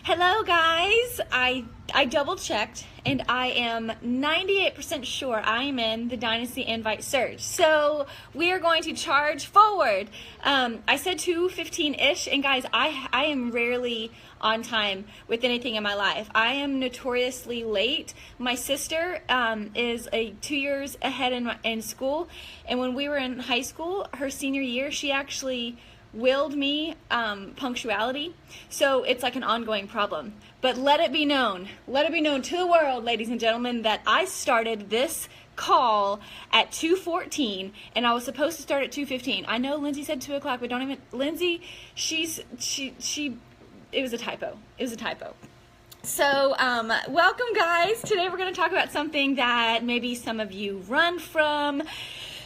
Hello guys, I double checked and I am 98% sure I am in the Dynasty invite search. So we are going to charge forward. I said 2:15-ish, and guys, I am rarely on time with anything in my life. I am notoriously late. My sister is 2 years ahead in school, and when we were in high school, her senior year, she actually willed me punctuality, so it's like an ongoing problem. But let it be known to the world, ladies and gentlemen, that I started this call at 2:14 and I was supposed to start at 2:15. I know Lindsay said 2 o'clock, but don't even, Lindsay, it was a typo. So, welcome guys. Today we're going to talk about something that maybe some of you run from.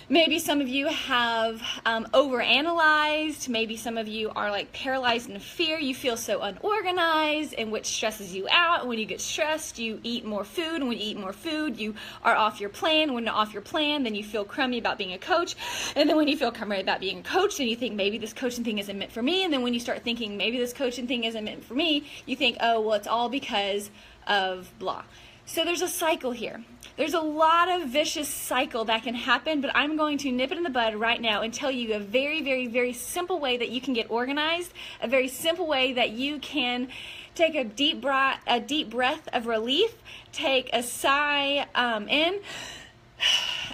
Maybe some of you have overanalyzed. Maybe some of you are like paralyzed in fear. You feel so unorganized, and which stresses you out. And when you get stressed, you eat more food. And when you eat more food, you are off your plan. When you're off your plan, then you feel crummy about being a coach. And then when you feel crummy about being a coach, then you think maybe this coaching thing isn't meant for me. And then when you start thinking maybe this coaching thing isn't meant for me, you think, oh, well, it's all because of blah. So there's a cycle here. There's a lot of vicious cycle that can happen, but I'm going to nip it in the bud right now and tell you a very, very, very simple way that you can get organized, a very simple way that you can take a deep breath of relief, take a sigh in,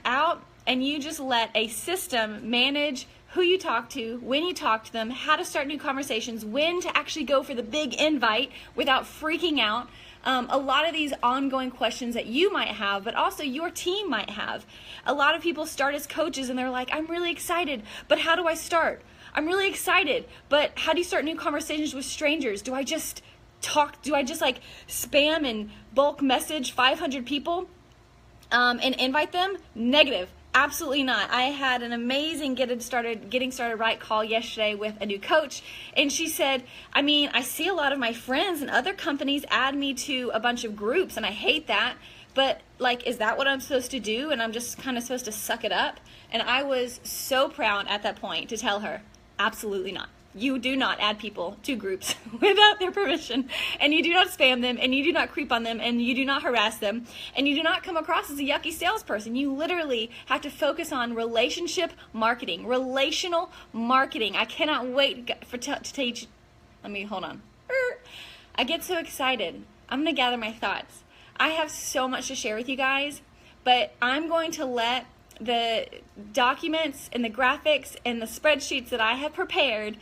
out, and you just let a system manage who you talk to, when you talk to them, how to start new conversations, when to actually go for the big invite without freaking out. A lot of these ongoing questions that you might have, but also your team might have. A lot of people start as coaches and they're like, I'm really excited, but how do I start? I'm really excited, but how do you start new conversations with strangers? Do I just like spam and bulk message 500 people and invite them? Negative. Absolutely not. I had an amazing getting started right call yesterday with a new coach, and she said, I mean, I see a lot of my friends and other companies add me to a bunch of groups, and I hate that, but like, is that what I'm supposed to do? And I'm just kind of supposed to suck it up? And I was so proud at that point to tell her, absolutely not. You do not add people to groups without their permission, and you do not spam them, and you do not creep on them, and you do not harass them, and you do not come across as a yucky salesperson. You literally have to focus on relationship marketing, relational marketing. I cannot wait to teach. Let me, hold on. I get so excited. I'm going to gather my thoughts. I have so much to share with you guys, but I'm going to let the documents and the graphics and the spreadsheets that I have prepared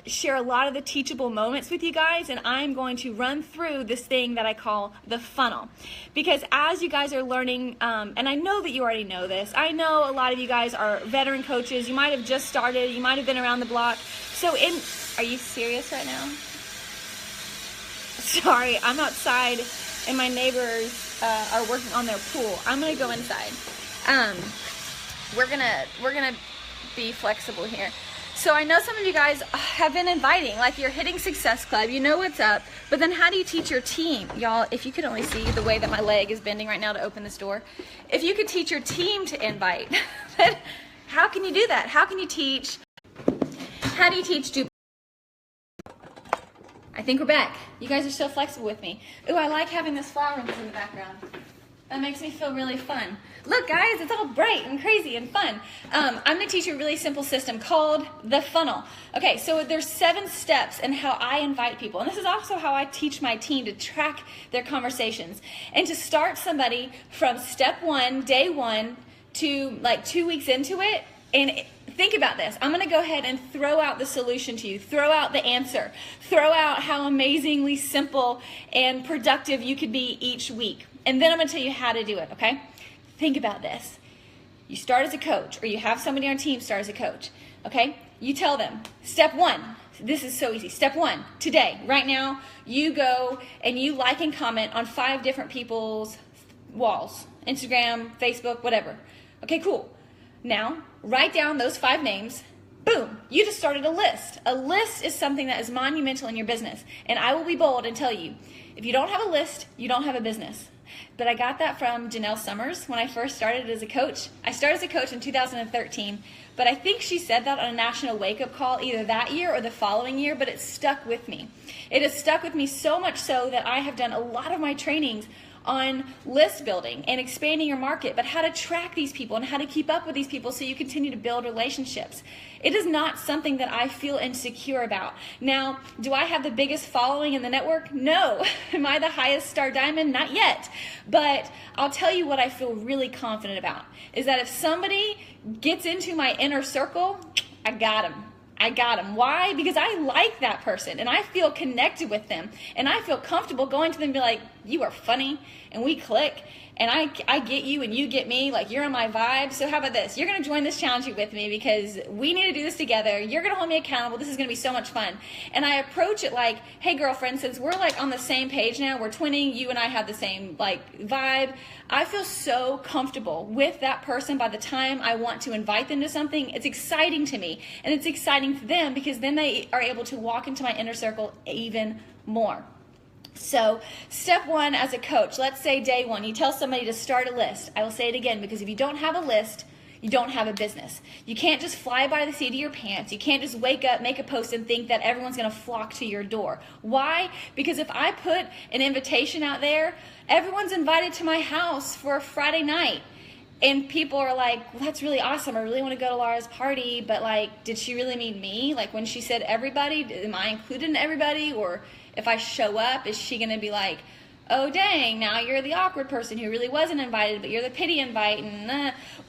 share a lot of the teachable moments with you guys, and I'm going to run through this thing that I call the funnel. Because as you guys are learning, and I know that you already know this, I know a lot of you guys are veteran coaches, you might have just started, you might have been around the block. So are you serious right now? Sorry, I'm outside and my neighbors are working on their pool. I'm gonna go inside. We're gonna be flexible here. So I know some of you guys have been inviting, like you're hitting Success Club, you know what's up, but then how do you teach your team? Y'all, if you could only see the way that my leg is bending right now to open this door, if you could teach your team to invite, how can you do that? How do you teach I think we're back. You guys are so flexible with me. Ooh, I like having this flower in the background. That makes me feel really fun. Look guys, it's all bright and crazy and fun. I'm gonna teach you a really simple system called the funnel. Okay, so there's 7 steps in how I invite people. And this is also how I teach my team to track their conversations. And to start somebody from step 1, day 1, to like 2 weeks into it, and think about this. I'm gonna go ahead and throw out the solution to you, throw out the answer, throw out how amazingly simple and productive you could be each week. And then I'm going to tell you how to do it, okay? Think about this. You start as a coach, or you have somebody on your team start as a coach, okay? You tell them, step 1, this is so easy. Step 1, today, right now, you go and you like and comment on 5 different people's walls, Instagram, Facebook, whatever. Okay, cool. Now, write down those 5 names. Boom, you just started a list. A list is something that is monumental in your business. And I will be bold and tell you, if you don't have a list, you don't have a business. But I got that from Janelle Summers when I first started as a coach. I started as a coach in 2013, but I think she said that on a national wake-up call either that year or the following year, but it stuck with me. It has stuck with me so much so that I have done a lot of my trainings on list building and expanding your market, but how to track these people and how to keep up with these people so you continue to build relationships. It is not something that I feel insecure about. Now, do I have the biggest following in the network? No. Am I the highest star diamond? Not yet. But I'll tell you what I feel really confident about is that if somebody gets into my inner circle, I got them. I got them. Why? Because I like that person and I feel connected with them and I feel comfortable going to them and be like, you are funny and we click and I get you and you get me, like you're on my vibe. So how about this? You're going to join this challenge with me because we need to do this together. You're going to hold me accountable. This is going to be so much fun. And I approach it like, hey girlfriend, since we're like on the same page now, we're twinning, you and I have the same like vibe. I feel so comfortable with that person by the time I want to invite them to something. It's exciting to me and it's exciting to them because then they are able to walk into my inner circle even more. So step one as a coach, let's say day one, you tell somebody to start a list. I will say it again because if you don't have a list, you don't have a business. You can't just fly by the seat of your pants. You can't just wake up, make a post and think that everyone's going to flock to your door. Why? Because if I put an invitation out there, everyone's invited to my house for a Friday night. And people are like, well, that's really awesome. I really want to go to Laura's party, but like, did she really mean me? Like when she said everybody, am I included in everybody? Or if I show up, is she going to be like, oh dang, now you're the awkward person who really wasn't invited, but you're the pity invite?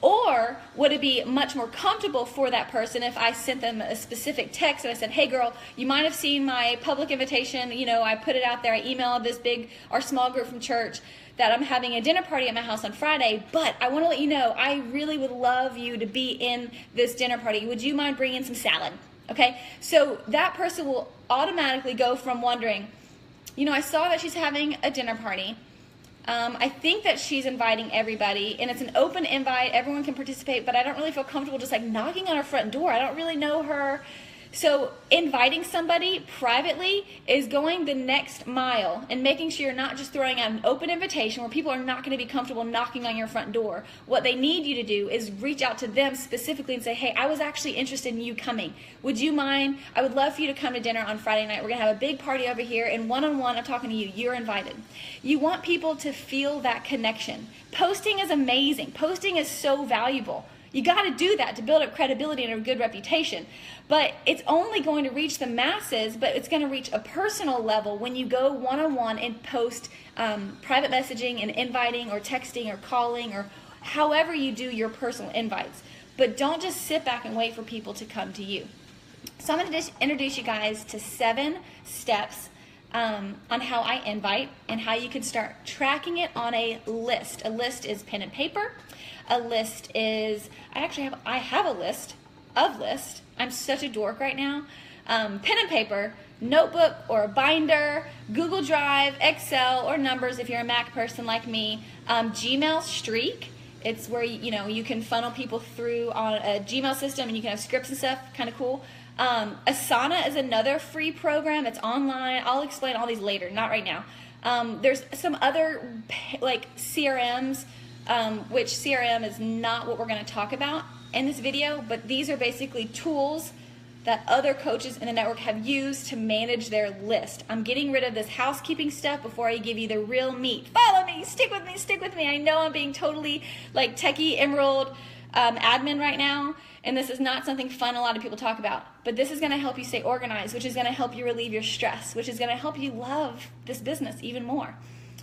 Or would it be much more comfortable for that person if I sent them a specific text and I said, hey girl, you might have seen my public invitation. You know, I put it out there. I emailed our small group from church that I'm having a dinner party at my house on Friday, but I want to let you know, I really would love you to be in this dinner party. Would you mind bringing some salad? Okay, so that person will automatically go from wondering, you know, I saw that she's having a dinner party. I think that she's inviting everybody, and it's an open invite. Everyone can participate, but I don't really feel comfortable just like knocking on her front door. I don't really know her. So inviting somebody privately is going the next mile and making sure you're not just throwing out an open invitation where people are not going to be comfortable knocking on your front door. What they need you to do is reach out to them specifically and say, hey, I was actually interested in you coming. Would you mind? I would love for you to come to dinner on Friday night. We're going to have a big party over here, and one-on-one, I'm talking to you. You're invited. You want people to feel that connection. Posting is amazing. Posting is so valuable. You got to do that to build up credibility and a good reputation. But it's only going to reach the masses, but it's going to reach a personal level when you go one-on-one and post private messaging and inviting or texting or calling or however you do your personal invites. But don't just sit back and wait for people to come to you. So I'm going to introduce you guys to 7 steps on how I invite and how you can start tracking it on a list. A list is pen and paper. A list is, I have a list of lists. I'm such a dork right now. Pen and paper, notebook or a binder, Google Drive, Excel, or numbers if you're a Mac person like me. Gmail Streak. It's where you can funnel people through on a Gmail system and you can have scripts and stuff. Kind of cool. Asana is another free program. It's online. I'll explain all these later, not right now. There's some other like CRMs, which CRM is not what we're going to talk about in this video, but these are basically tools that other coaches in the network have used to manage their list. I'm getting rid of this housekeeping stuff before I give you the real meat. Follow me, stick with me, stick with me. I know I'm being totally like techie emerald admin right now, and this is not something fun a lot of people talk about, but this is going to help you stay organized, which is going to help you relieve your stress, which is going to help you love this business even more.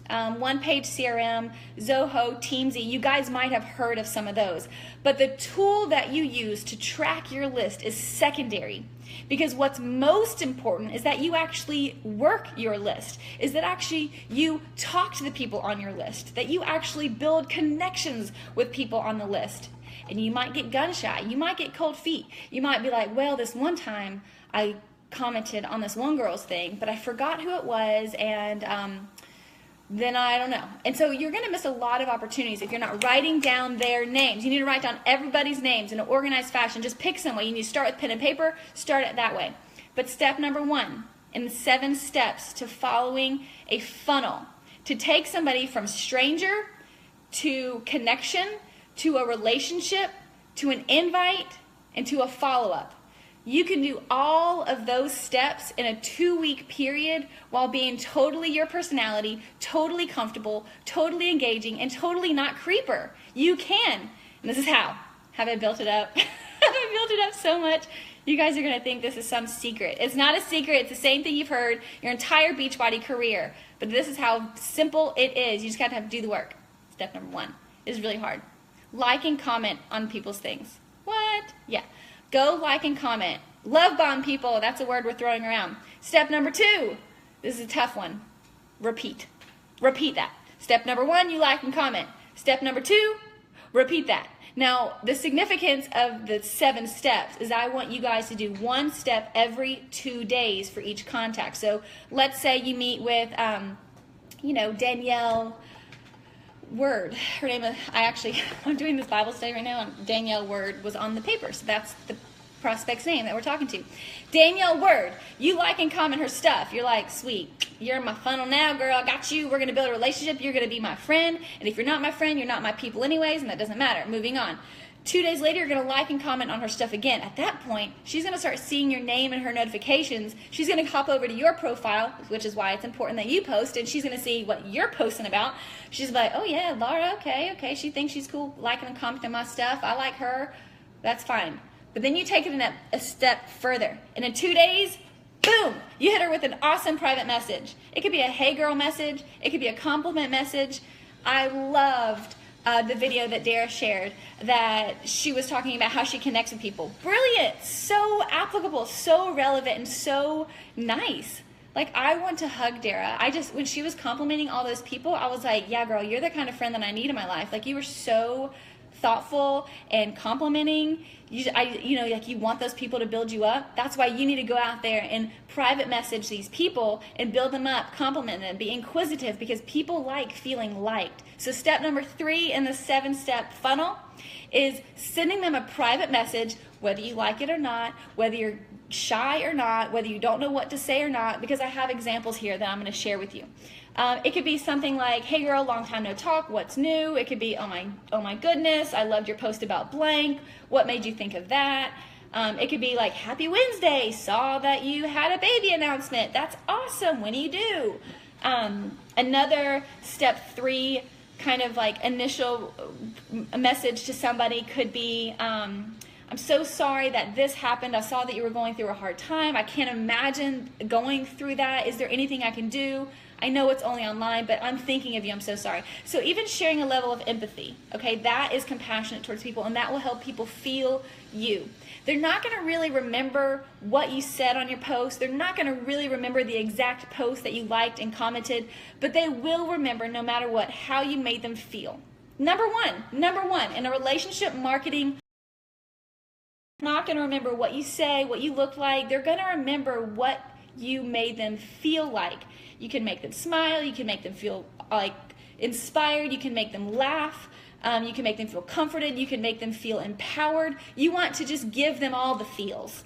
One-Page CRM, Zoho, Teamsy, you guys might have heard of some of those. But the tool that you use to track your list is secondary. Because what's most important is that you actually work your list, is that actually you talk to the people on your list, that you actually build connections with people on the list. And you might get gun shy, you might get cold feet. You might be like, well, this one time I commented on this one girl's thing, but I forgot who it was, and then I don't know. And so you're going to miss a lot of opportunities if you're not writing down their names. You need to write down everybody's names in an organized fashion. Just pick some way. You need to start with pen and paper. Start it that way. But step number 1 in the 7 steps to following a funnel to take somebody from stranger to connection to a relationship to an invite and to a follow-up. You can do all of those steps in a 2-week period while being totally your personality, totally comfortable, totally engaging, and totally not creeper. You can. And this is how. Have I built it up? Have I built it up so much? You guys are going to think this is some secret. It's not a secret. It's the same thing you've heard your entire Beachbody career. But this is how simple it is. You just got to have to do the work. Step number 1 is really hard. Like and comment on people's things. What? Yeah. Go like and comment. Love bomb people. That's a word we're throwing around. Step number 2. This is a tough one. Repeat. Repeat that. Step number 1, you like and comment. Step number 2, repeat that. Now, the significance of the 7 steps is I want you guys to do 1 step every 2 days for each contact. So let's say you meet with, Danielle Word. Her name is, I'm doing this Bible study right now, and Danielle Word was on the paper. So that's the prospect's name that we're talking to. Danielle Word. You like and comment her stuff. You're like, sweet. You're in my funnel now, girl. I got you. We're going to build a relationship. You're going to be my friend. And if you're not my friend, you're not my people anyways, and that doesn't matter. Moving on. 2 days later, you're going to like and comment on her stuff again. At that point, she's going to start seeing your name and her notifications. She's going to hop over to your profile, which is why it's important that you post, and she's going to see what you're posting about. She's like, oh yeah, Laura, okay. She thinks she's cool, liking and commenting my stuff. I like her. That's fine. But then you take it a step further. And in 2 days, boom, you hit her with an awesome private message. It could be a hey girl message. It could be a compliment message. I loved the video that Dara shared that she was talking about how she connects with people. Brilliant, so applicable, so relevant, and so nice. Like, I want to hug Dara. When she was complimenting all those people, I was like, yeah, girl, you're the kind of friend that I need in my life. Like, you were so thoughtful and complimenting. You want those people to build you up. That's why you need to go out there and private message these people and build them up, compliment them, be inquisitive, because people like feeling liked. So step number 3 in the 7-step funnel is sending them a private message, whether you like it or not, whether you're shy or not, whether you don't know what to say or not, because I have examples here that I'm going to share with you. It could be something like, hey girl, long time no talk, what's new? It could be, oh my goodness, I loved your post about blank. What made you think of that? It could be like, happy Wednesday, saw that you had a baby announcement. That's awesome, when do you do? Another step 3 kind of like initial message to somebody could be, I'm so sorry that this happened. I saw that you were going through a hard time. I can't imagine going through that. Is there anything I can do? I know it's only online, but I'm thinking of you. I'm so sorry. So even sharing a level of empathy, okay, that is compassionate towards people, and that will help people feel you. They're not going to really remember what you said on your post. They're not going to really remember the exact post that you liked and commented, but they will remember, no matter what, how you made them feel. Number one, in a relationship marketing, not going to remember what you say, what you look like. They're going to remember what you made them feel like. You can make them smile. You can make them feel like inspired. You can make them laugh. You can make them feel comforted. You can make them feel empowered. You want to just give them all the feels.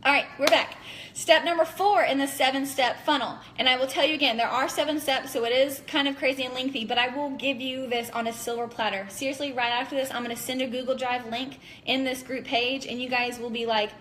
All right, we're back. Step number 4 in the 7-step funnel. And I will tell you again, there are 7 steps, so it is kind of crazy and lengthy, but I will give you this on a silver platter. Seriously, right after this, I'm going to send a Google Drive link in this group page, and you guys will be like,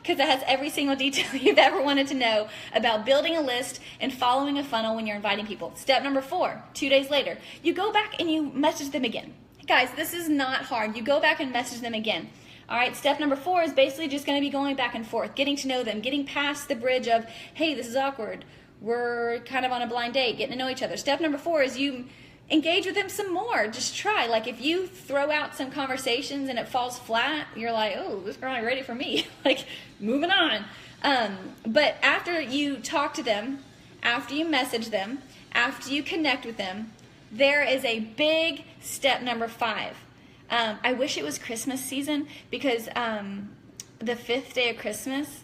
because it has every single detail you've ever wanted to know about building a list and following a funnel when you're inviting people. Step number 4, 2 days later, you go back and you message them again. Guys, this is not hard. You go back and message them again. All right, step number 4 is basically just going to be going back and forth, getting to know them, getting past the bridge of, hey, this is awkward. We're kind of on a blind date, getting to know each other. Step number 4 is you engage with them some more. Just try. Like, if you throw out some conversations and it falls flat, you're like, oh, this girl ain't ready for me. Like, moving on. But after you talk to them, after you message them, after you connect with them, there is a big step number 5. I wish it was Christmas season, because the 5th day of Christmas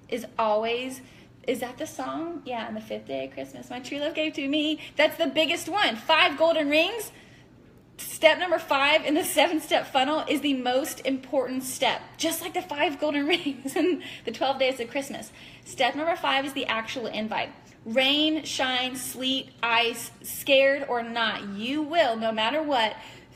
is always... Is that the song? Yeah, on the 5th day of Christmas, my true love gave to me. That's the biggest one. 5 golden rings. Step number 5 in the 7-step funnel is the most important step, just like the 5 golden rings and the 12 days of Christmas. Step number 5 is the actual invite. Rain, shine, sleet, ice, scared or not, you will, no matter what,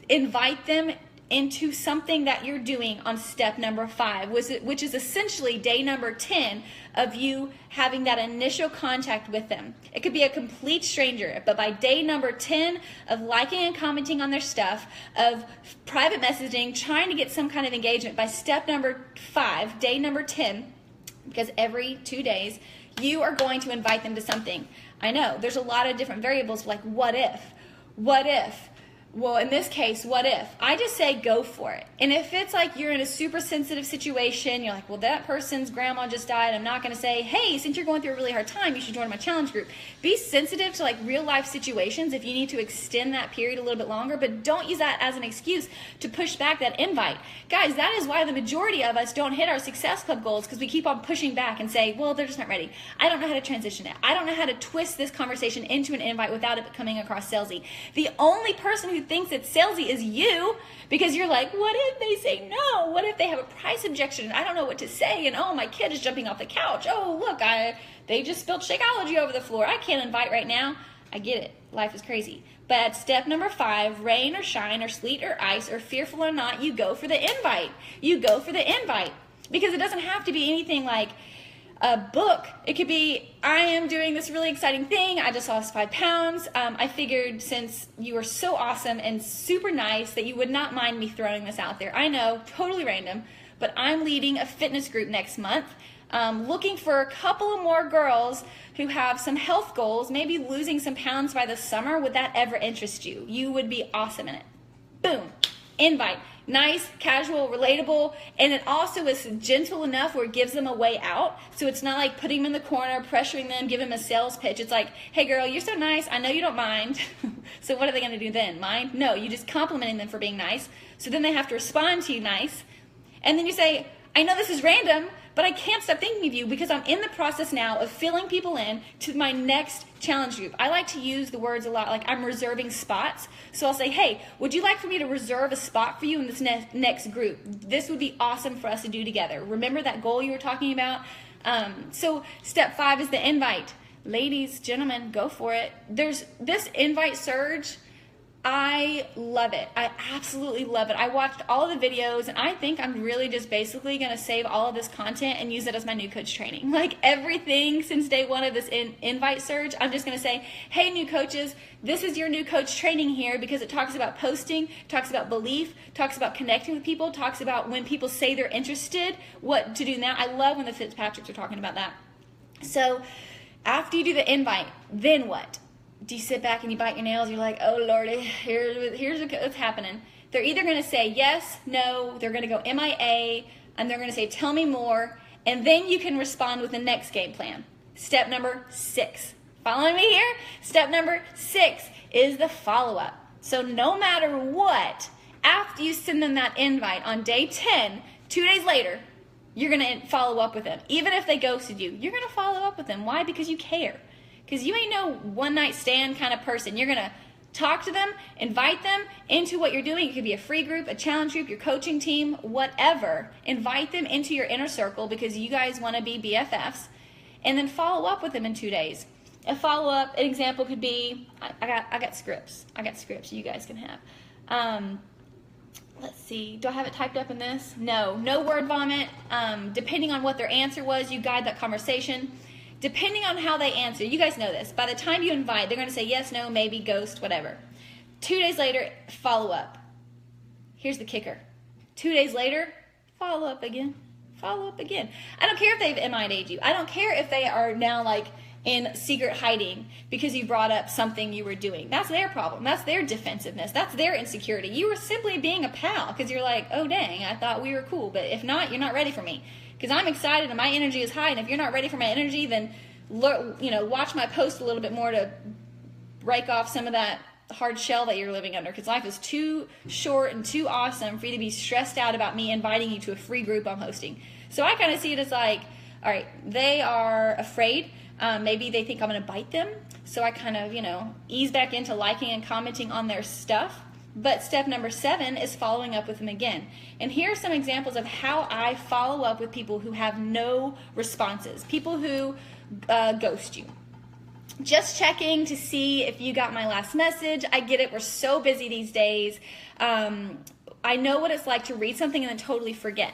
invite them into something that you're doing on step number 5, which is essentially day number 10 of you having that initial contact with them. It could be a complete stranger, but by day number 10 of liking and commenting on their stuff, of private messaging, trying to get some kind of engagement, by step number 5, day number 10, because every 2 days, you are going to invite them to something. I know, there's a lot of different variables like what if? What if? Well, in this case, what if? I just say go for it. And if it's like you're in a super sensitive situation, you're like, well, that person's grandma just died. I'm not going to say, hey, since you're going through a really hard time, you should join my challenge group. Be sensitive to like real life situations if you need to extend that period a little bit longer, but don't use that as an excuse to push back that invite. Guys, that is why the majority of us don't hit our Success Club goals, because we keep on pushing back and say, well, they're just not ready. I don't know how to transition it. I don't know how to twist this conversation into an invite without it coming across salesy. The only person who thinks it's salesy is you, because you're like, what if they say no? What if they have a price objection and I don't know what to say? And oh, my kid is jumping off the couch. Oh, look, they just spilled Shakeology over the floor. I can't invite right now. I get it. Life is crazy. But at step number 5, rain or shine or sleet or ice or fearful or not, you go for the invite. You go for the invite, because it doesn't have to be anything like a book. It could be, I am doing this really exciting thing. I just lost 5 pounds. I figured since you are so awesome and super nice that you would not mind me throwing this out there. I know, totally random, but I'm leading a fitness group next month. Looking for a couple of more girls who have some health goals, maybe losing some pounds by the summer. Would that ever interest you? You would be awesome in it. Boom. Invite. Nice, casual, relatable, and it also is gentle enough where it gives them a way out. So it's not like putting them in the corner, pressuring them, giving them a sales pitch. It's like, hey girl, you're so nice. I know you don't mind. So what are they going to do then? Mind? No, you just complimenting them for being nice. So then they have to respond to you nice. And then you say, I know this is random, but I can't stop thinking of you because I'm in the process now of filling people in to my next challenge group. I like to use the words a lot, like I'm reserving spots. So I'll say, hey, would you like for me to reserve a spot for you in this next group? This would be awesome for us to do together. Remember that goal you were talking about? So step 5 is the invite. Ladies, gentlemen, go for it. There's this invite surge. I love it. I absolutely love it. I watched all of the videos, and I think I'm really just basically going to save all of this content and use it as my new coach training. Like everything since day 1 of this invite surge, I'm just going to say, hey, new coaches, this is your new coach training here, because it talks about posting, talks about belief, talks about connecting with people, talks about when people say they're interested, what to do now. I love when the Fitzpatricks are talking about that. So after you do the invite, then what? Do you sit back and you bite your nails? You're like, oh, Lordy, here's what's happening. They're either going to say yes, no, they're going to go MIA, and they're going to say, tell me more, and then you can respond with the next game plan. Step number 6. Following me here? Step number 6 is the follow-up. So no matter what, after you send them that invite on day 10, 2 days later, you're going to follow up with them. Even if they ghosted you, you're going to follow up with them. Why? Because you care. Because you ain't no one-night stand kind of person. You're going to talk to them, invite them into what you're doing. It could be a free group, a challenge group, your coaching team, whatever. Invite them into your inner circle because you guys want to be BFFs. And then follow up with them in 2 days. A follow-up, an example could be, I got scripts. I got scripts you guys can have. Let's see. Do I have it typed up in this? No word vomit. Depending on what their answer was, you guide that conversation. Depending on how they answer, you guys know this. By the time you invite, they're going to say yes, no, maybe, ghost, whatever. 2 days later, follow up. Here's the kicker. 2 days later, follow up again. Follow up again. I don't care if they've MIA'd you. I don't care if they are now like in secret hiding because you brought up something you were doing. That's their problem. That's their defensiveness. That's their insecurity. You were simply being a pal because you're like, oh dang, I thought we were cool. But if not, you're not ready for me. Because I'm excited and my energy is high, and if you're not ready for my energy, then watch my post a little bit more to break off some of that hard shell that you're living under, because life is too short and too awesome for you to be stressed out about me inviting you to a free group I'm hosting. So I kind of see it as like, all right, they are afraid. Maybe they think I'm going to bite them. So I kind of, ease back into liking and commenting on their stuff. But step number 7 is following up with them again. And here are some examples of how I follow up with people who have no responses, people who ghost you. Just checking to see if you got my last message. I get it. We're so busy these days. I know what it's like to read something and then totally forget.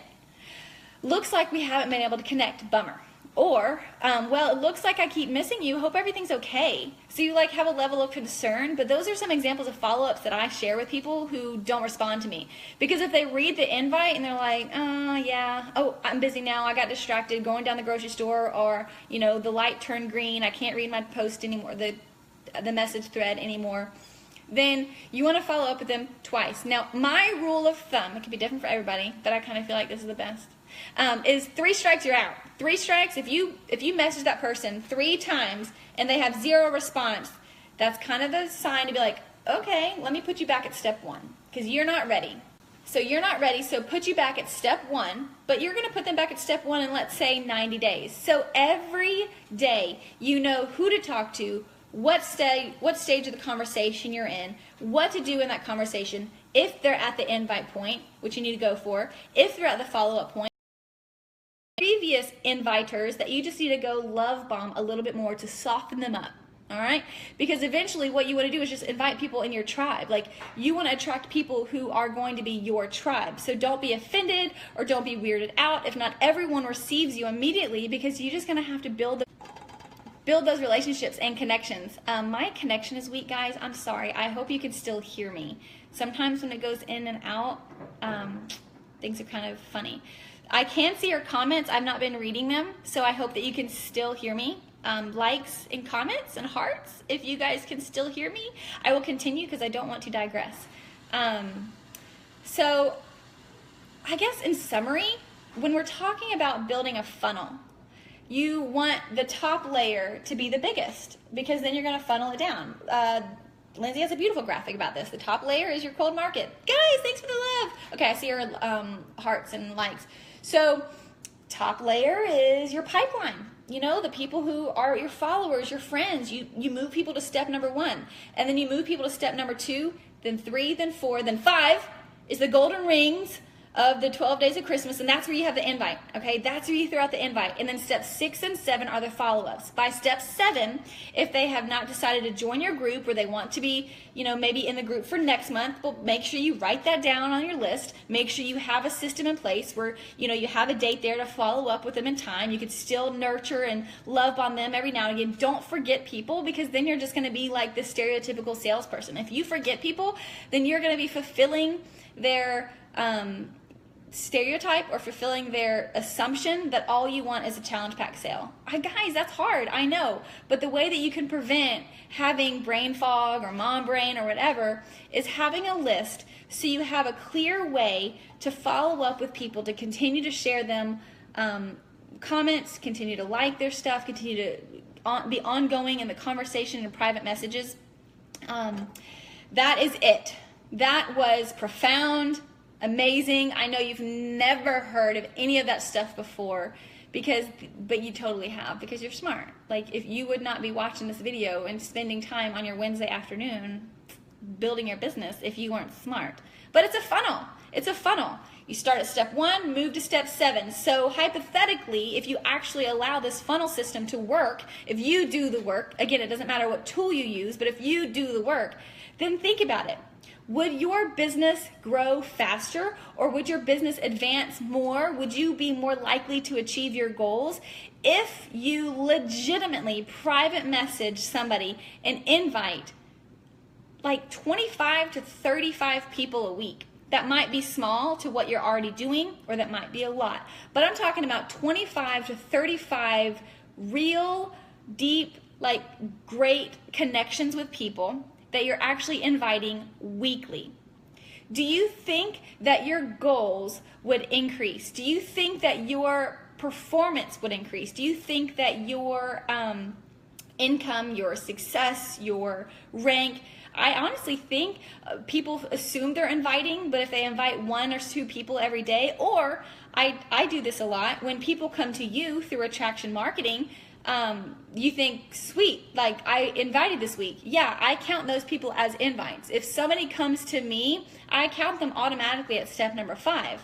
Looks like we haven't been able to connect. Bummer. Or, well, it looks like I keep missing you. Hope everything's okay. So you like have a level of concern, but those are some examples of follow-ups that I share with people who don't respond to me. Because if they read the invite and they're like, yeah, oh, I'm busy now, I got distracted going down the grocery store, or, you know, the light turned green, I can't read my post anymore, the message thread anymore, then you want to follow up with them twice. Now, my rule of thumb, it can be different for everybody, but I kind of feel like this is the best, is 3 strikes, you're out. 3 strikes, if you message that person 3 times and they have 0 response, that's kind of the sign to be like, okay, let me put you back at step 1, because you're not ready. So you're not ready, so put you back at step 1, but you're going to put them back at step 1 in, let's say, 90 days. So every day you know who to talk to, what stage of the conversation you're in, what to do in that conversation, if they're at the invite point, which you need to go for, if they're at the follow-up point, previous inviters that you just need to go love bomb a little bit more to soften them up. All right? Because eventually what you want to do is just invite people in your tribe. Like, you want to attract people who are going to be your tribe. So don't be offended or don't be weirded out if not everyone receives you immediately, because you're just going to have to build those relationships and connections. My connection is weak, guys. I'm sorry. I hope you can still hear me. Sometimes when it goes in and out, things are kind of funny. I can see your comments. I've not been reading them, so I hope that you can still hear me. Likes and comments and hearts, if you guys can still hear me. I will continue because I don't want to digress. So I guess in summary, when we're talking about building a funnel, you want the top layer to be the biggest, because then you're going to funnel it down. Lindsay has a beautiful graphic about this. The top layer is your cold market. Guys, thanks for the love. Okay, I see your hearts and likes. So top layer is your pipeline. You know, the people who are your followers, your friends. You move people to step number 1. And then you move people to step number 2, then 3, then 4, then 5 is the golden rings of the 12 days of Christmas, and that's where you have the invite, okay? That's where you throw out the invite. And then steps 6 and 7 are the follow-ups. By step 7, if they have not decided to join your group, or they want to be, you know, maybe in the group for next month, well, make sure you write that down on your list. Make sure you have a system in place where, you know, you have a date there to follow up with them in time. You can still nurture and love on them every now and again. Don't forget people, because then you're just going to be like the stereotypical salesperson. If you forget people, then you're going to be fulfilling their stereotype or fulfilling their assumption that all you want is a challenge pack sale. Guys, that's hard, I know, but the way that you can prevent having brain fog or mom brain or whatever is having a list, so you have a clear way to follow up with people, to continue to share them comments, continue to like their stuff, continue to be ongoing in the conversation and private messages. That is it. That was profound, amazing. I know you've never heard of any of that stuff before, but you totally have, because you're smart. Like, if you would not be watching this video and spending time on your Wednesday afternoon building your business if you weren't smart. But it's a funnel. It's a funnel. You start at step 1, move to step 7. So hypothetically, if you actually allow this funnel system to work, if you do the work, again, it doesn't matter what tool you use, but if you do the work, then think about it. Would your business grow faster, or would your business advance more? Would you be more likely to achieve your goals if you legitimately private message somebody and invite like 25 to 35 people a week? That might be small to what you're already doing, or that might be a lot. But I'm talking about 25 to 35 real, deep, like great connections with people that you're actually inviting weekly. Do you think that your goals would increase? Do you think that your performance would increase? Do you think that your income, your success, your rank? I honestly think people assume they're inviting, but if they invite 1 or 2 people every day, or I do this a lot, when people come to you through attraction marketing, you think, sweet, like I invited this week. Yeah, I count those people as invites. If somebody comes to me, I count them automatically at step number 5.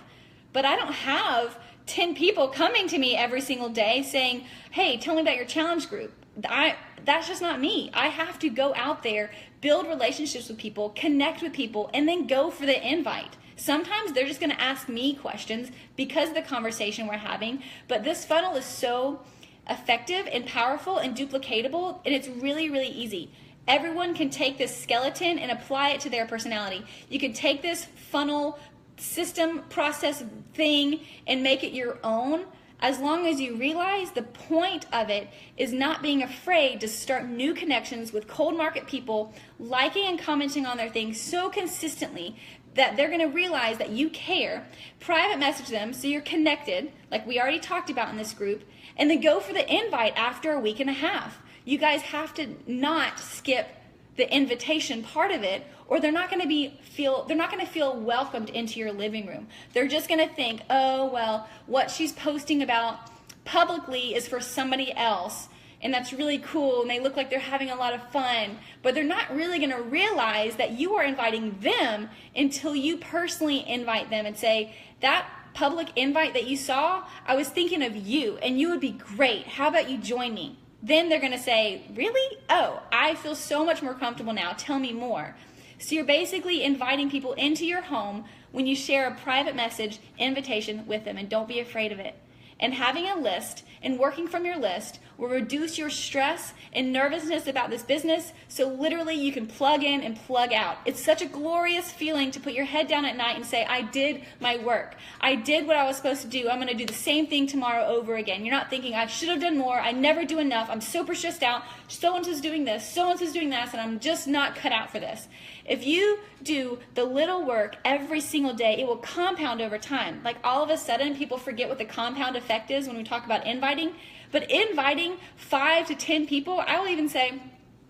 But I don't have 10 people coming to me every single day saying, hey, tell me about your challenge group. That's just not me. I have to go out there, build relationships with people, connect with people, and then go for the invite. Sometimes they're just going to ask me questions because of the conversation we're having, but this funnel is so effective and powerful and duplicatable, and it's really, really easy. Everyone can take this skeleton and apply it to their personality. You can take this funnel system, process thing, and make it your own, as long as you realize the point of it is not being afraid to start new connections with cold market people, liking and commenting on their things so consistently that they're going to realize that you care. Private message them so you're connected, like we already talked about in this group, and then go for the invite after a week and a half. You guys have to not skip the invitation part of it, or they're not going to feel welcomed into your living room. They're just going to think, oh, well, what she's posting about publicly is for somebody else, and that's really cool, and they look like they're having a lot of fun, but they're not really going to realize that you are inviting them until you personally invite them and say, that public invite that you saw, I was thinking of you, and you would be great. How about you join me? Then they're going to say, really? Oh, I feel so much more comfortable now. Tell me more. So you're basically inviting people into your home when you share a private message invitation with them, and don't be afraid of it. And having a list and working from your list will reduce your stress and nervousness about this business, so literally you can plug in and plug out. It's such a glorious feeling to put your head down at night and say, I did my work. I did what I was supposed to do. I'm going to do the same thing tomorrow over again. You're not thinking, I should have done more. I never do enough. I'm super stressed out. So-and-so's doing this. So-and-so's doing that, and I'm just not cut out for this. If you do the little work every single day, it will compound over time. Like all of a sudden, people forget what the compound effect is when we talk about inviting. But inviting 5 to 10 people, I will even say,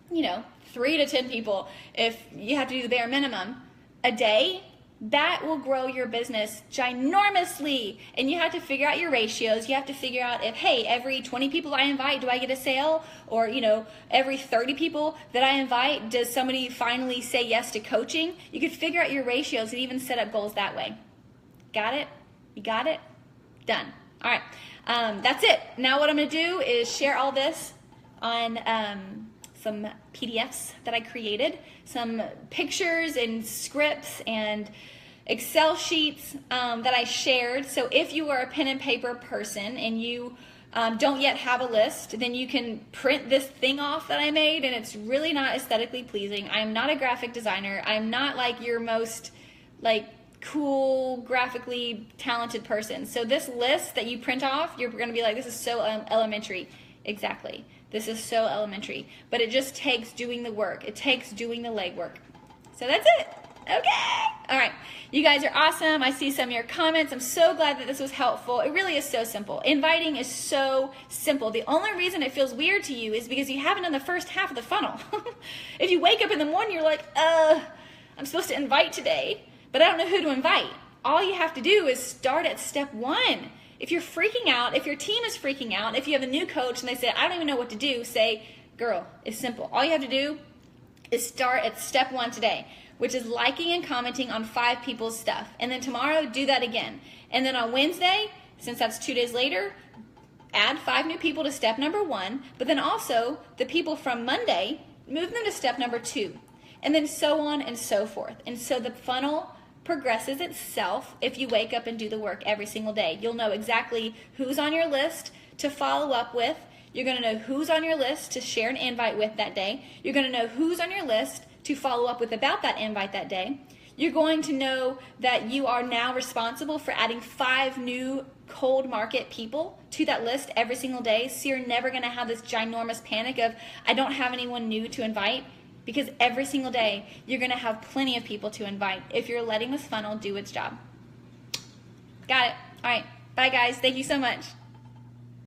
3 to 10 people, if you have to do the bare minimum, a day, that will grow your business ginormously. And you have to figure out your ratios. You have to figure out if, hey, every 20 people I invite, do I get a sale? Or, every 30 people that I invite, does somebody finally say yes to coaching? You could figure out your ratios and even set up goals that way. Got it? You got it? Done. All right. That's it. Now what I'm going to do is share all this on some PDFs that I created, some pictures and scripts and Excel sheets that I shared. So if you are a pen and paper person and you don't yet have a list, then you can print this thing off that I made, and it's really not aesthetically pleasing. I'm not a graphic designer. I'm not like your most cool, graphically talented person. So this list that you print off, you're going to be like, this is so elementary. Exactly. This is so elementary. But it just takes doing the work. It takes doing the legwork. So that's it. Okay. All right. You guys are awesome. I see some of your comments. I'm so glad that this was helpful. It really is so simple. Inviting is so simple. The only reason it feels weird to you is because you haven't done the first half of the funnel. If you wake up in the morning, you're like, I'm supposed to invite today, but I don't know who to invite. All you have to do is start at step 1. If you're freaking out, if your team is freaking out, if you have a new coach and they say, I don't even know what to do, say, girl, it's simple. All you have to do is start at step 1 today, which is liking and commenting on 5 people's stuff. And then tomorrow, do that again. And then on Wednesday, since that's 2 days later, add 5 new people to step number 1, but then also the people from Monday, move them to step number 2. And then so on and so forth. And so the funnel progresses itself if you wake up and do the work every single day. You'll know exactly who's on your list to follow up with. You're going to know who's on your list to share an invite with that day. You're going to know who's on your list to follow up with about that invite that day. You're going to know that you are now responsible for adding 5 new cold market people to that list every single day. So you're never going to have this ginormous panic of, I don't have anyone new to invite. Because every single day, you're going to have plenty of people to invite if you're letting this funnel do its job. Got it. All right. Bye, guys. Thank you so much.